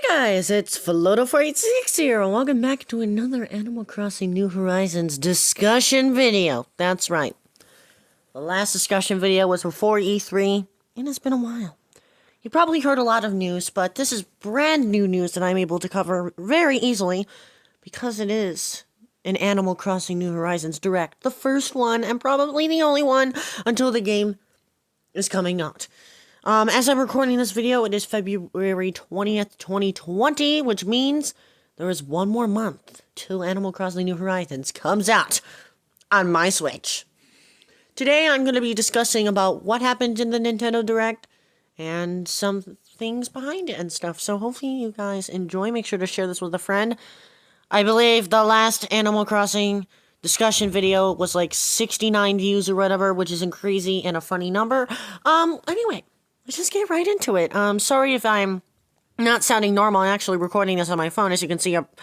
Guys, it's Floto486 here, and welcome back to another Animal Crossing New Horizons discussion video. That's right. The last discussion video was before E3, and it's been a while. You probably heard a lot of news, but this is brand new news that I'm able to cover very easily, because it is an Animal Crossing New Horizons Direct. The first one, and probably the only one, until the game is coming out. As I'm recording this video, it is February 20th, 2020, which means there is one more month till Animal Crossing New Horizons comes out on my Switch. Today, I'm going to be discussing about what happened in the Nintendo Direct and some things behind it and stuff. So hopefully you guys enjoy. Make sure to share this with a friend. I believe the last Animal Crossing discussion video was like 69 views or whatever, which isn't crazy and a funny number. Anyway. Let's just get right into it. Sorry if I'm not sounding normal. I'm actually recording this on my phone, as you can see up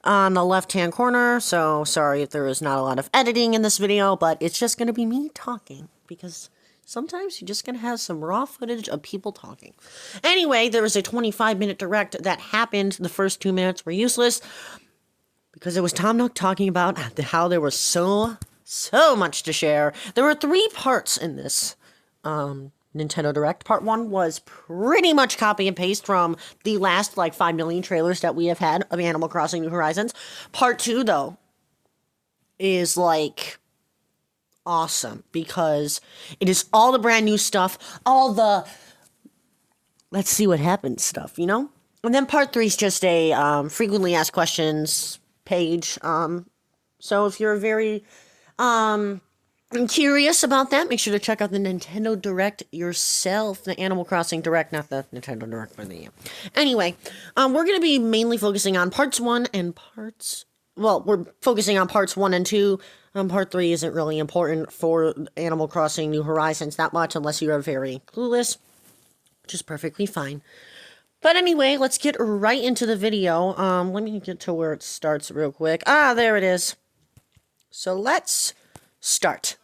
on the left-hand corner. So, sorry if there is not a lot of editing in this video, but it's just going to be me talking. Because sometimes you're just going to have some raw footage of people talking. Anyway, there was a 25-minute direct that happened. The first 2 minutes were useless. Because it was Tom Nook talking about how there was so much to share. There were 3 parts in this, Nintendo Direct. Part 1 was pretty much copy and paste from the last, 5 million trailers that we have had of Animal Crossing New Horizons. Part 2, though, is, awesome. Because it is all the brand new stuff. All the let's see what happens stuff, you know? And then Part 3 is just a frequently asked questions page. So if you're very I'm curious about that, make sure to check out the Nintendo Direct yourself. The Animal Crossing Direct, not the Nintendo Direct for the... Anyway, we're going to be mainly focusing on parts 1 and parts... Well, we're focusing on parts 1 and 2. Part 3 isn't really important for Animal Crossing New Horizons that much, unless you are very clueless, which is perfectly fine. But anyway, let's get right into the video. Let me get to where it starts real quick. Ah, there it is. So let's start.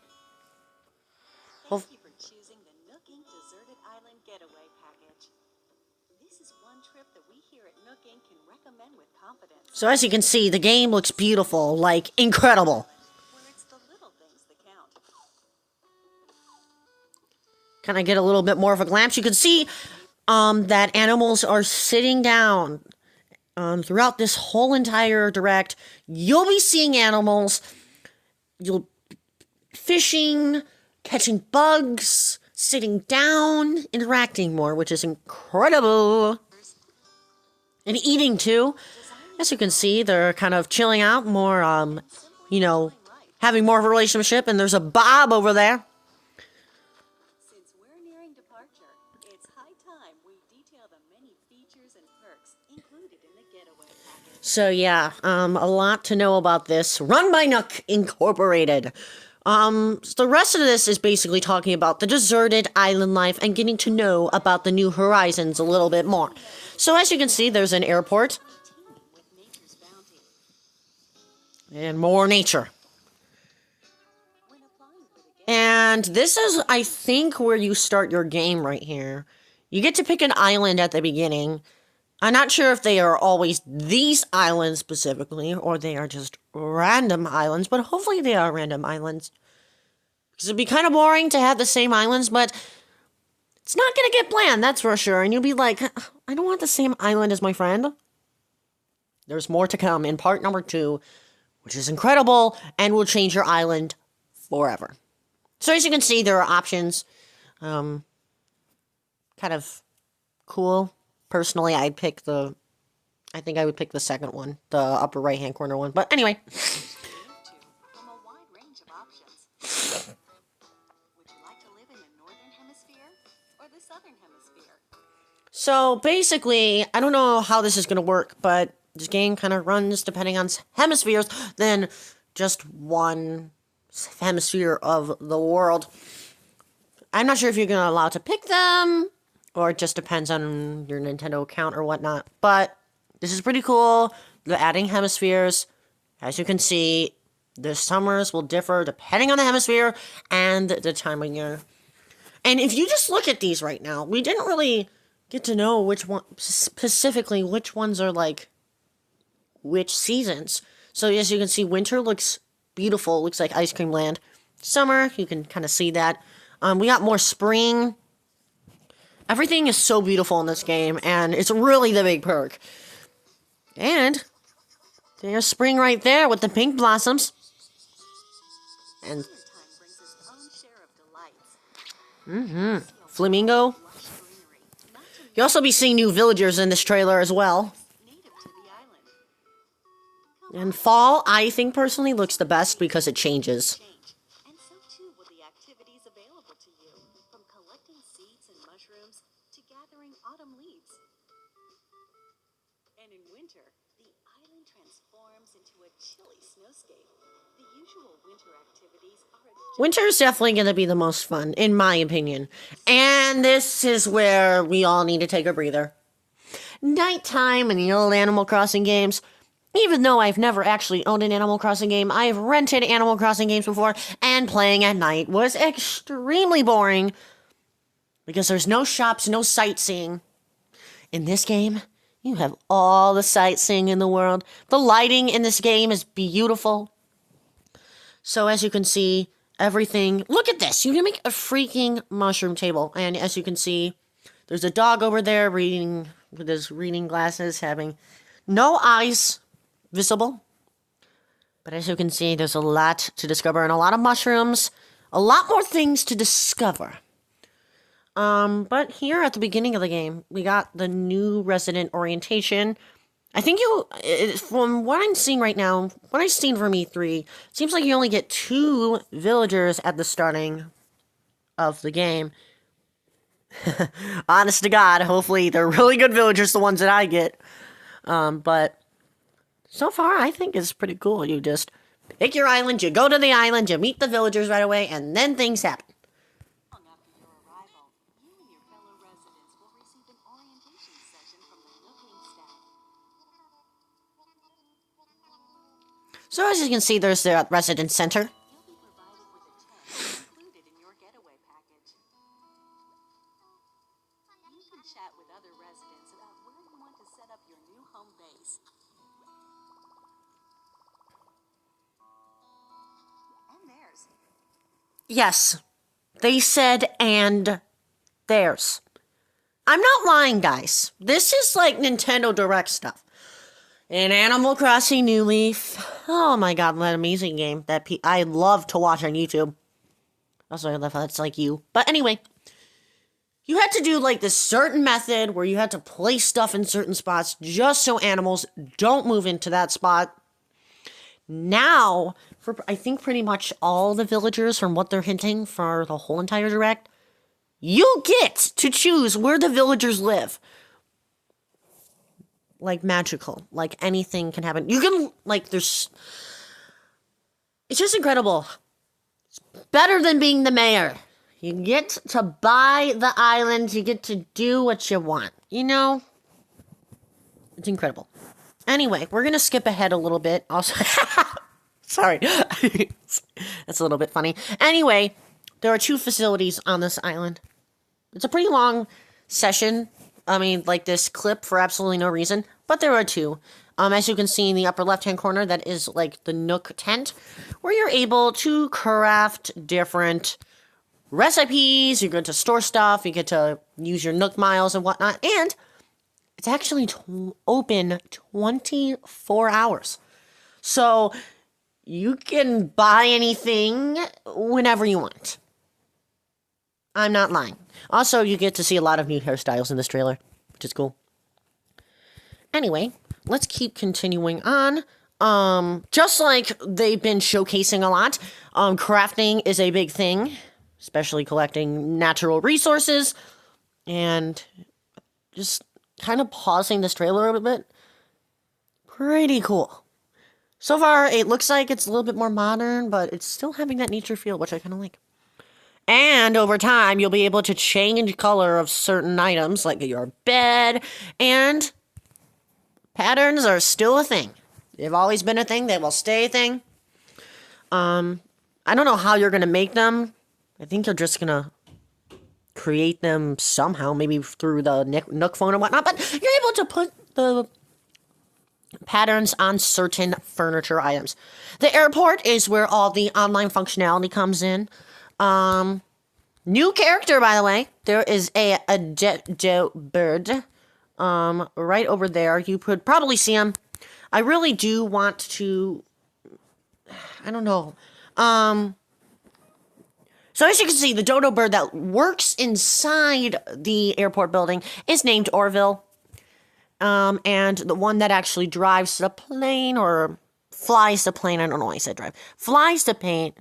Thank you for choosing the Nook Inc. Deserted Island Getaway Package. This is one trip that we here at Nook Inc. can recommend with confidence. So as you can see, the game looks beautiful, incredible. Where it's the little things that count. Can I get a little bit more of a glimpse? You can see that animals are sitting down throughout this whole entire direct. You'll be seeing animals. You'll fishing, catching bugs, sitting down, interacting more, which is incredible. And eating too. As you can see, they're kind of chilling out more, having more of a relationship, and there's a Bob over there. Since we're nearing departure, it's high time we detail the many features and perks included in the getaway package. So yeah, a lot to know about this. Run by Nook Incorporated. So the rest of this is basically talking about the deserted island life and getting to know about the New Horizons a little bit more. So as you can see, there's an airport. With nature's bounty. And more nature. When applying for the getaway, And this is, I think, where you start your game right here. You get to pick an island at the beginning. I'm not sure if they are always these islands specifically, or they are just random islands, but hopefully they are random islands. Because it'd be kind of boring to have the same islands, but it's not going to get bland, that's for sure. And you'll be like, I don't want the same island as my friend. There's more to come in part number 2, which is incredible, and will change your island forever. So as you can see, there are options. Kind of cool. Personally, I think I would pick the second one, the upper right-hand corner one. But anyway. from a wide range of options. Would you like to live in the northern hemisphere or the southern hemisphere? So basically, I don't know how this is going to work, but this game kind of runs depending on hemispheres than just one hemisphere of the world. I'm not sure if you're going to allow to pick them, or it just depends on your Nintendo account or whatnot. But this is pretty cool. They're adding hemispheres. As you can see, the summers will differ depending on the hemisphere and the time of year. And if you just look at these right now, we didn't really get to know which one, specifically which ones are like which seasons. So as you can see, winter looks beautiful, looks like Ice Cream Land. Summer, you can kind of see that. We got more spring. Everything is so beautiful in this game, and it's really the big perk. And there's spring right there with the pink blossoms. And Time brings its own share of delights. flamingo. Lush greenery, not to You'll also be seeing new villagers in this trailer as well. native to the island. And fall, I think personally, looks the best because it changes. Change, and so too will the activities available to you, from collecting seeds and mushrooms to gathering autumn leaves. And in winter, the island transforms into a chilly snowscape. The usual winter activities are a Winter is definitely going to be the most fun, in my opinion. And this is where we all need to take a breather. Nighttime in the old Animal Crossing games. Even though I've never actually owned an Animal Crossing game, I've rented Animal Crossing games before, and playing at night was extremely boring. Because there's no shops, no sightseeing. In this game, you have all the sightseeing in the world. The lighting in this game is beautiful. So as you can see, everything... Look at this! You can make a freaking mushroom table. And as you can see, there's a dog over there reading with his reading glasses, having no eyes visible. But as you can see, there's a lot to discover and a lot of mushrooms. A lot more things to discover. But here at the beginning of the game, we got the new resident orientation. I think from what I'm seeing right now, what I've seen from E3, it seems like you only get 2 villagers at the starting of the game. Honest to God, hopefully they're really good villagers, the ones that I get. But so far, I think it's pretty cool. You just pick your island, you go to the island, you meet the villagers right away, and then things happen. long after your arrival, you and your fellow residents will receive an orientation session from the Nooking staff. So as you can see, there's the resident center. You'll be provided with a tent included in your getaway package. You can chat with other residents about where you want to set up your new home base. And theirs. Yes, they said and theirs. I'm not lying, guys. This is like Nintendo Direct stuff. In Animal Crossing New Leaf. Oh my god, what an amazing game that I love to watch on YouTube. Also, I love how it's like you. But anyway, you had to do like this certain method where you had to place stuff in certain spots just so animals don't move into that spot. Now, for I think pretty much all the villagers, from what they're hinting for the whole entire Direct, you get to choose where the villagers live. Like magical. Like anything can happen. You can, like, there's... It's just incredible. It's better than being the mayor. You get to buy the island. You get to do what you want. You know? It's incredible. Anyway, we're going to skip ahead a little bit. Also, sorry. That's a little bit funny. Anyway, there are 2 facilities on this island. It's a pretty long session. I mean, like this clip for absolutely no reason. But there are 2. As you can see in the upper left-hand corner, that is like the Nook tent, where you're able to craft different recipes. You get to store stuff. You get to use your Nook miles and whatnot. And it's actually open 24 hours. So you can buy anything whenever you want. I'm not lying. Also, you get to see a lot of new hairstyles in this trailer, which is cool. Anyway, let's keep continuing on. Just like they've been showcasing a lot, crafting is a big thing, especially collecting natural resources, and just kind of pausing this trailer a bit. Pretty cool. So far, it looks like it's a little bit more modern, but it's still having that nature feel, which I kind of like. And over time, you'll be able to change color of certain items, like your bed, and patterns are still a thing. They've always been a thing. They will stay a thing. I don't know how you're going to make them. I think you're just going to create them somehow, maybe through the Nook phone and whatnot, but you're able to put the patterns on certain furniture items. The airport is where all the online functionality comes in. New character, by the way. There is a bird right over there. You could probably see him. I really do want to... I don't know. So as you can see, the dodo bird that works inside the airport building is named Orville. And the one that actually drives the plane or flies the plane, I don't know why I said drive. Flies the plane.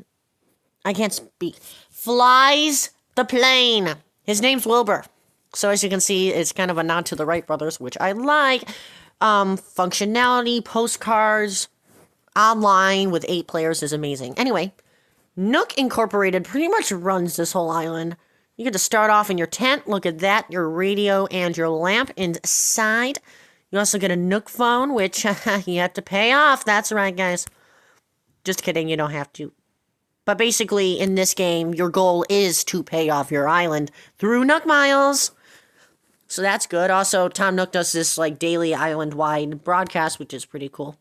I can't speak. Flies the plane. His name's Wilbur. So as you can see, it's kind of a nod to the Wright brothers, which I like. Functionality, postcards, online with 8 players is amazing. Anyway, Nook Incorporated pretty much runs this whole island. You get to start off in your tent. Look at that, your radio and your lamp inside. You also get a Nook phone, which you have to pay off. That's right, guys. Just kidding, you don't have to. But basically, in this game, your goal is to pay off your island through Nook Miles. So that's good. Also, Tom Nook does this like daily island-wide broadcast, which is pretty cool.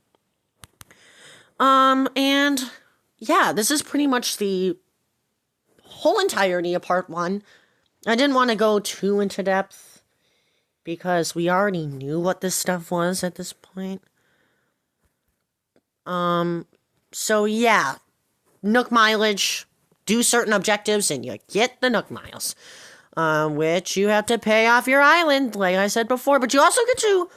And yeah, this is pretty much the whole entirety of part 1. I didn't want to go too into depth because we already knew what this stuff was at this point. So yeah, Nook mileage, do certain objectives and you get the Nook miles, which you have to pay off your island, like I said before, but you also get to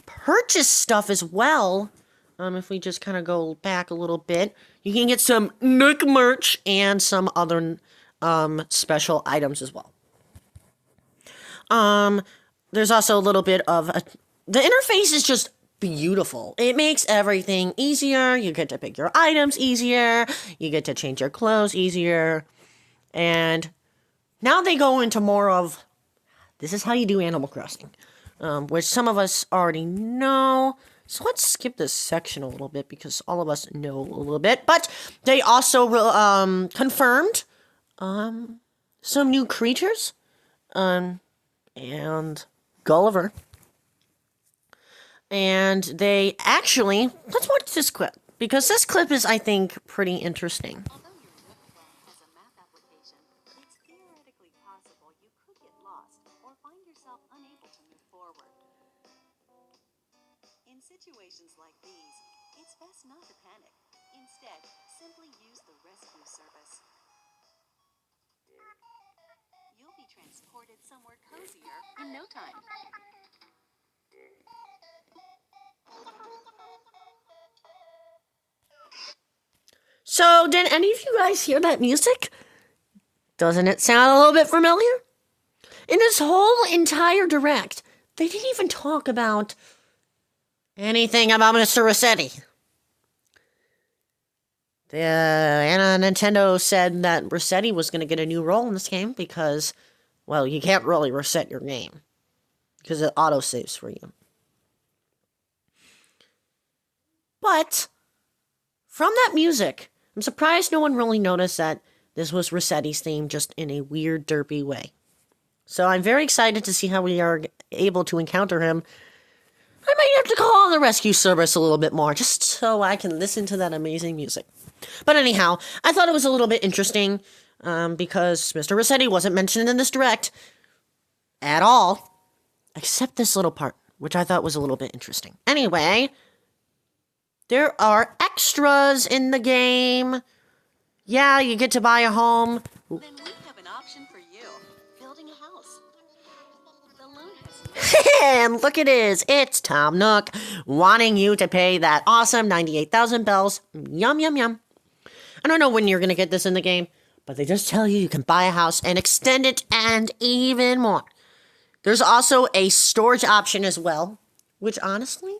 purchase stuff as well. If we just kind of go back a little bit, you can get some Nook merch and some other special items as well. There's also a little bit of the interface is just beautiful. It makes everything easier. You get to pick your items easier. You get to change your clothes easier. And now they go into more of, this is how you do Animal Crossing, which some of us already know. So let's skip this section a little bit because all of us know a little bit. But they also confirmed some new creatures and Gulliver. And they actually, let's watch this clip because this clip is, I think, pretty interesting. Although your Nook phone has a map application, it's theoretically possible you could get lost or find yourself unable to move forward. In situations like these, it's best not to panic. Instead, simply use the rescue service. You'll be transported somewhere cozier in no time. So, did any of you guys hear that music? Doesn't it sound a little bit familiar? In this whole entire direct, they didn't even talk about anything about Mr. Rossetti. Nintendo said that Rossetti was going to get a new role in this game because, well, you can't really reset your game because it auto-saves for you. But from that music, I'm surprised no one really noticed that this was Rossetti's theme just in a weird, derpy way. So I'm very excited to see how we are able to encounter him. I might have to call on the rescue service a little bit more just so I can listen to that amazing music. But anyhow, I thought it was a little bit interesting because Mr. Rossetti wasn't mentioned in this direct at all, except this little part, which I thought was a little bit interesting. Anyway, there are extras in the game. Yeah, you get to buy a home. Then we have an option for you. Building a house. The loan has And look it is. It's Tom Nook wanting you to pay that awesome 98,000 bells. Yum, yum, yum. I don't know when you're going to get this in the game, but they just tell you you can buy a house and extend it and even more. There's also a storage option as well, which honestly,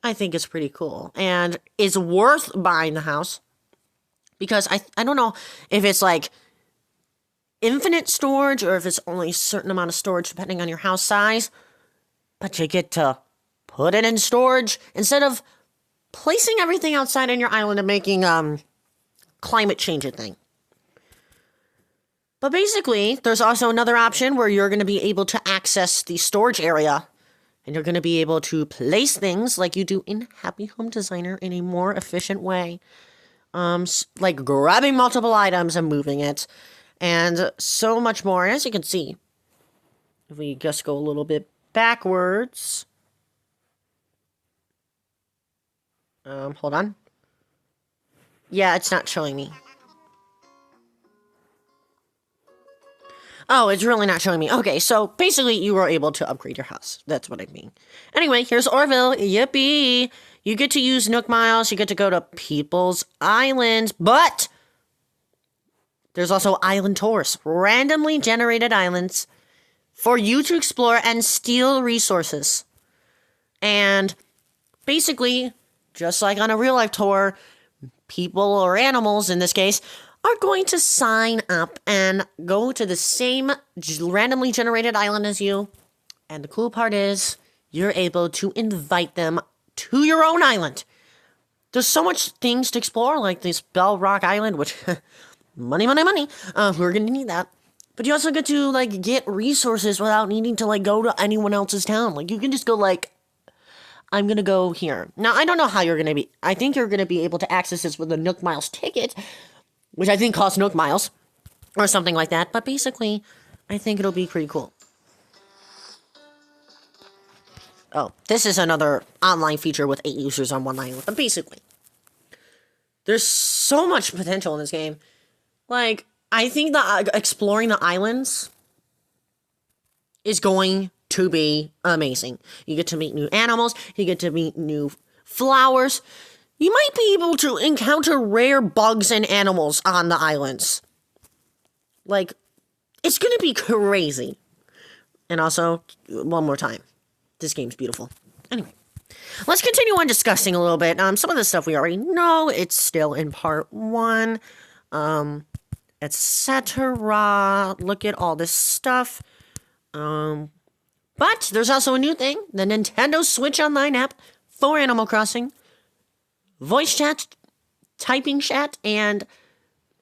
I think is pretty cool and is worth buying the house because I don't know if it's like infinite storage or if it's only a certain amount of storage depending on your house size, but you get to put it in storage instead of placing everything outside on your island and making climate change a thing. But basically, there's also another option where you're going to be able to access the storage area. And you're going to be able to place things like you do in Happy Home Designer in a more efficient way. Like grabbing multiple items and moving it. And so much more. As you can see, if we just go a little bit backwards. Hold on. Yeah, it's not showing me. Oh, it's really not showing me. Okay, so basically you were able to upgrade your house. That's what I mean. Anyway, here's Orville. Yippee! You get to use Nook Miles. You get to go to People's Island. But there's also island tours. Randomly generated islands for you to explore and steal resources. And basically, just like on a real-life tour, people or animals, in this case, are going to sign up and go to the same randomly generated island as you. And the cool part is, you're able to invite them to your own island. There's so much things to explore, like this Bell Rock Island, which, money. We're gonna need that. But you also get to, like, get resources without needing to, like, go to anyone else's town. Like, you can just go, like, I'm gonna go here. Now, I don't know how you're gonna be. I think you're gonna be able to access this with a Nook Miles ticket, which I think costs Nook Miles, or something like that. But basically, I think it'll be pretty cool. Oh, this is another online feature with 8 users on one island. But basically, there's so much potential in this game. Like, I think that exploring the islands is going to be amazing. You get to meet new animals. You get to meet new flowers. You might be able to encounter rare bugs and animals on the islands. Like, it's going to be crazy. And also, one more time, this game's beautiful. Anyway, let's continue on discussing a little bit. Some of the stuff we already know. It's still in part 1. Etc. Look at all this stuff. But there's also a new thing. The Nintendo Switch Online app for Animal Crossing. Voice chat, typing chat, and,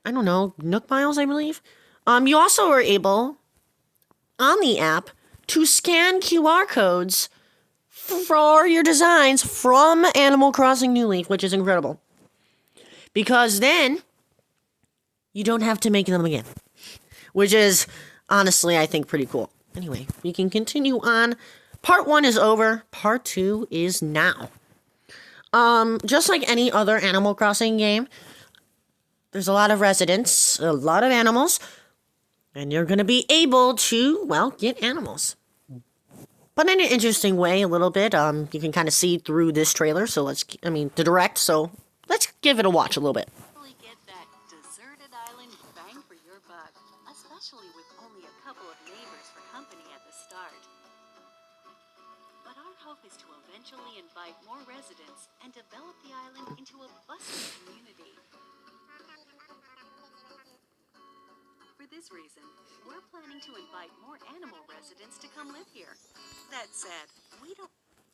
I don't know, Nook Miles, I believe. You also are able, on the app, to scan QR codes for your designs from Animal Crossing New Leaf, which is incredible. Because then, you don't have to make them again. Which is, honestly, I think pretty cool. Anyway, we can continue on. Part 1 is over. Part 2 is now. Just like any other Animal Crossing game, there's a lot of residents, a lot of animals, and you're going to be able to, well, get animals. But in an interesting way, a little bit. You can kind of see through this trailer, so the direct, so let's give it a watch a little bit. Really get that deserted island bang for your buck, especially with only a couple of neighbors for company at the start. But our hope is to eventually invite more residents and develop the island into a bustling community. For this reason, we're planning to invite more animal residents to come live here. That said, we don't...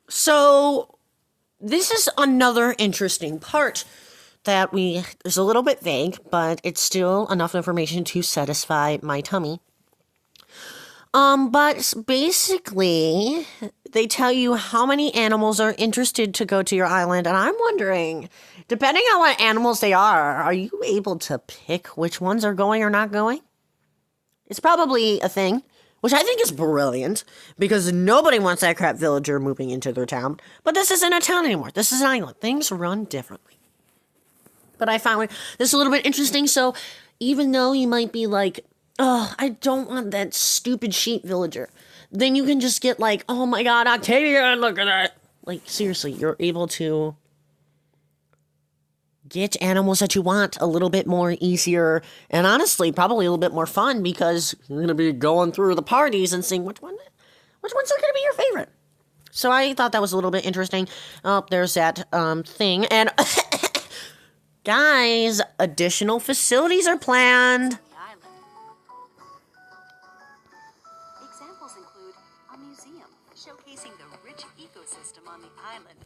So, this is another interesting part that is a little bit vague, but it's still enough information to satisfy my tummy. But basically, they tell you how many animals are interested to go to your island, and I'm wondering, depending on what animals they are you able to pick which ones are going or not going? It's probably a thing, which I think is brilliant, because nobody wants that crap villager moving into their town. But this isn't a town anymore. This is an island. Things run differently. But I found this a little bit interesting, so even though you might be like, oh, I don't want that stupid sheep villager, then you can just get like, oh my god, Octavia, look at that. Like, seriously, you're able to get animals that you want a little bit more easier, and honestly, probably a little bit more fun, because you're going to be going through the parties and seeing which ones are going to be your favorite. So I thought that was a little bit interesting. Oh, there's that thing. And guys, additional facilities are planned. Examples include a museum showcasing the rich ecosystem on the island.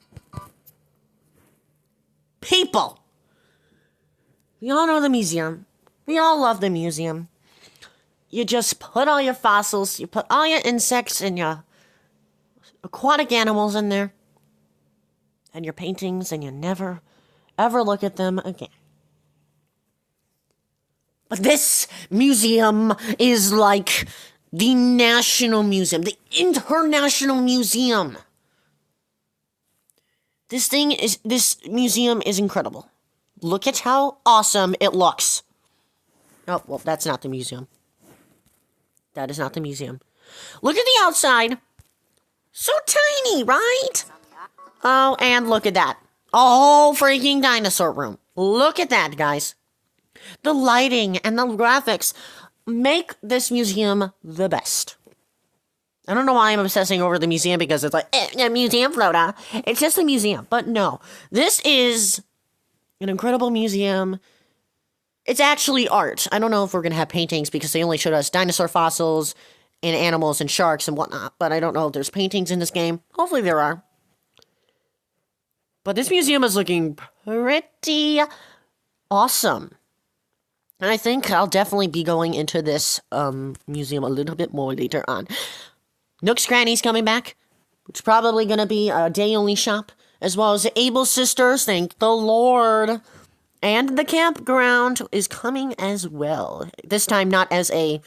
People. We all know the museum. We all love the museum. you just put all your fossils, you put all your insects and your aquatic animals in there, and your paintings, and you never, ever look at them again. But this museum is like the National Museum, the International Museum. This museum is incredible. Look at how awesome it looks. Oh, well, that's not the museum. That is not the museum. Look at the outside. So tiny, right? Oh, and look at that. A whole freaking dinosaur room. Look at that, guys. The lighting and the graphics make this museum the best. I don't know why I'm obsessing over the museum because it's like, a museum, Florida. It's just a museum. But no, this is an incredible museum. It's actually art. I don't know if we're going to have paintings because they only showed us dinosaur fossils and animals and sharks and whatnot. But I don't know if there's paintings in this game. Hopefully there are. But this museum is looking pretty awesome. And I think I'll definitely be going into this museum a little bit more later on. Nook's Cranny's coming back. It's probably going to be a day-only shop. As well as the Able Sisters, thank the Lord. And the campground is coming as well. This time not as a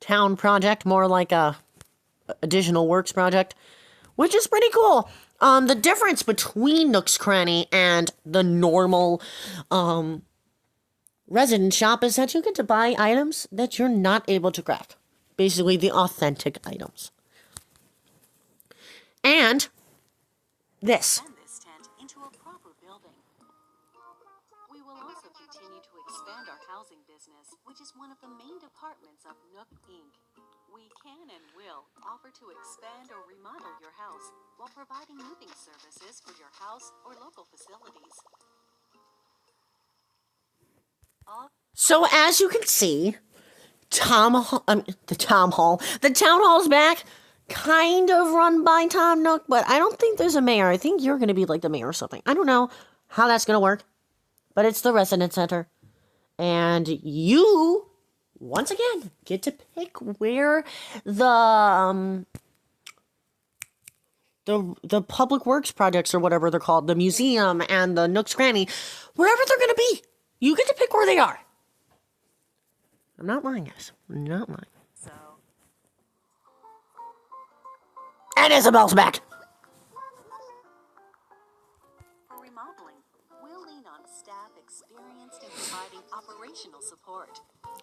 town project, more like a additional works project. Which is pretty cool. The difference between Nook's Cranny and the normal resident shop is that you get to buy items that you're not able to craft. Basically, the authentic items. And this. Turn this tent into a proper building. We will also continue to expand our housing business, which is one of the main departments of Nook Inc. We can and will offer to expand or remodel your house while providing moving services for your house or local facilities. So as you can see, the town hall's back, kind of run by Tom Nook, but I don't think there's a mayor. I think you're going to be like the mayor or something. I don't know how that's going to work, but it's the resident center. And you, once again, get to pick where the public works projects or whatever they're called, the museum and the Nook's Cranny, wherever they're going to be. You get to pick where they are. I'm not lying, guys. I'm not lying. So, And Isabel's back. for remodeling, we'll lean on staff experienced in providing operational support.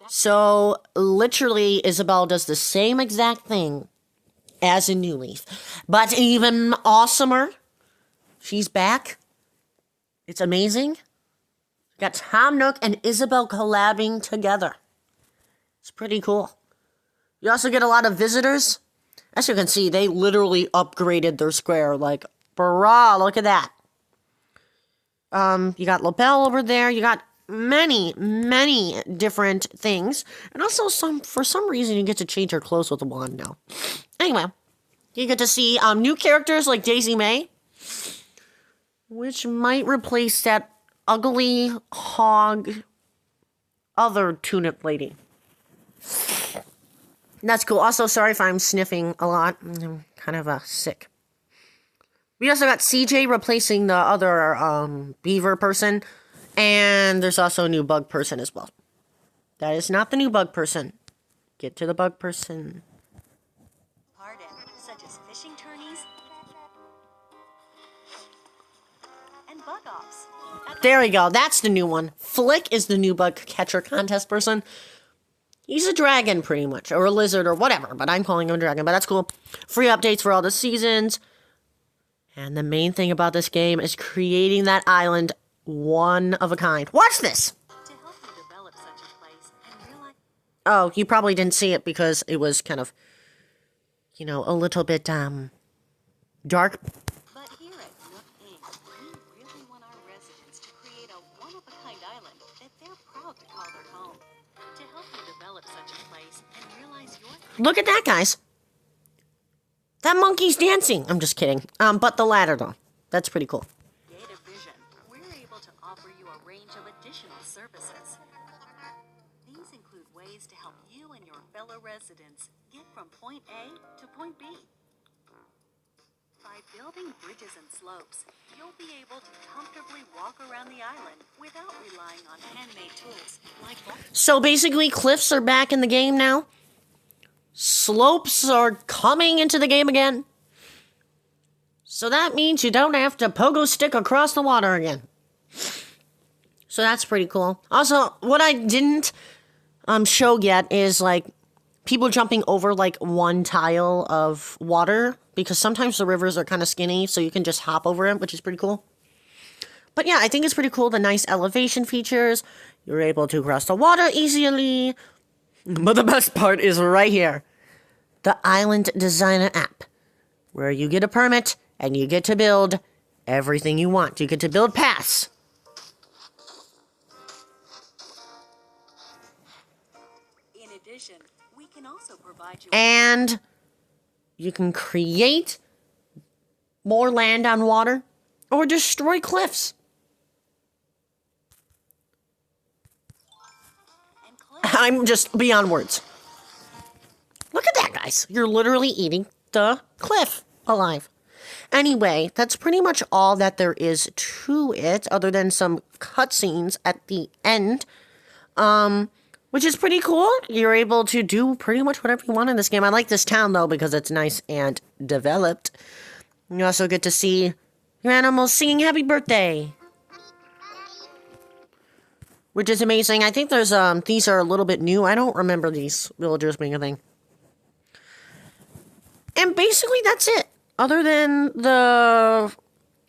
So, literally, Isabel does the same exact thing as in New Leaf. But even awesomer. She's back. It's amazing. Got Tom Nook and Isabel collabing together. It's pretty cool. You also get a lot of visitors. As you can see, they literally upgraded their square. Like, brah, look at that. You got lapel over there. You got many, many different things. And also, for some reason, you get to change your clothes with a wand now. Anyway, you get to see new characters like Daisy May, which might replace that ugly hog other tunic lady. That's cool. Also, sorry if I'm sniffing a lot. I'm kind of sick. We also got CJ replacing the other beaver person. And there's also a new bug person as well. That is not the new bug person. Get to the bug person. Pardon, such as fishing tourneys and bug offs. There we go. That's the new one. Flick is the new bug catcher contest person. He's a dragon, pretty much. Or a lizard, or whatever. But I'm calling him a dragon. But that's cool. Free updates for all the seasons. And the main thing about this game is creating that island one of a kind. Watch this! To help you develop such a place and realize... Oh, you probably didn't see it because it was kind of, a little bit, dark. But here at Nook Inc., we really want our residents to create a one-of-a-kind island that they're proud to call their home. To help you develop such a place and realize your Look at that, guys. That monkey's dancing. I'm just kidding. But the ladder, though. That's pretty cool. creative vision, we're able to offer you a range of additional services. These include ways to help you fellow residents get from point A to point B. By building bridges and slopes, you'll be able to comfortably walk around the island without relying on handmade tools like that. So basically, cliffs are back in the game now. Slopes are coming into the game again. So that means you don't have to pogo stick across the water again. So that's pretty cool. Also, what I didn't show yet is like people jumping over like one tile of water, because sometimes the rivers are kind of skinny, so you can just hop over it, which is pretty cool. But yeah, I think it's pretty cool. The nice elevation features. You're able to cross the water easily. But the best part is right here. The Island Designer app, where you get a permit and you get to build everything you want. You get to build paths. In addition, we can also provide you And you can create more land on water or destroy cliffs. and cliffs. I'm just beyond words. Look at that, guys. You're literally eating the cliff alive. Anyway, that's pretty much all that there is to it, other than some cutscenes at the end. Which is pretty cool. You're able to do pretty much whatever you want in this game. I like this town, though, because it's nice and developed. You also get to see your animals singing happy birthday, which is amazing. I think there's, these are a little bit new. I don't remember these villagers being a thing. And basically, that's it. Other than the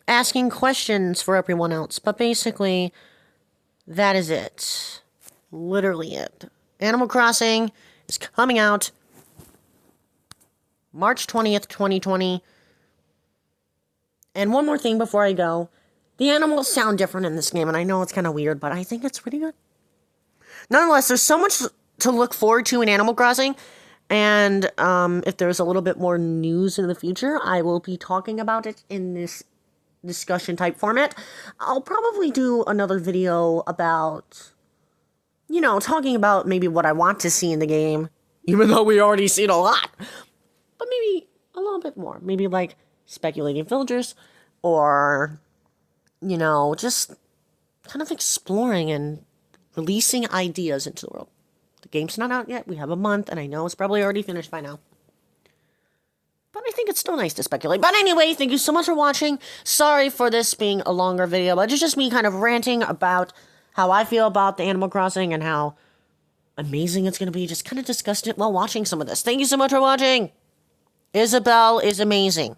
asking questions for everyone else. But basically, that is it. Literally it. Animal Crossing is coming out March 20th, 2020. And one more thing before I go. The animals sound different in this game, and I know it's kind of weird, but I think it's pretty good. Nonetheless, there's so much to look forward to in Animal Crossing. And if there's a little bit more news in the future, I will be talking about it in this discussion type format. I'll probably do another video about, you know, talking about maybe what I want to see in the game, even though we already seen a lot. But maybe a little bit more. Maybe like speculating villagers, or, you know, just kind of exploring and releasing ideas into the world. The game's not out yet. We have a month, and I know it's probably already finished by now. But I think it's still nice to speculate. But anyway, thank you so much for watching. Sorry for this being a longer video, but it's just me kind of ranting about how I feel about the Animal Crossing and how amazing it's going to be. Just kind of discussed it while watching some of this. Thank you so much for watching. Isabelle is amazing.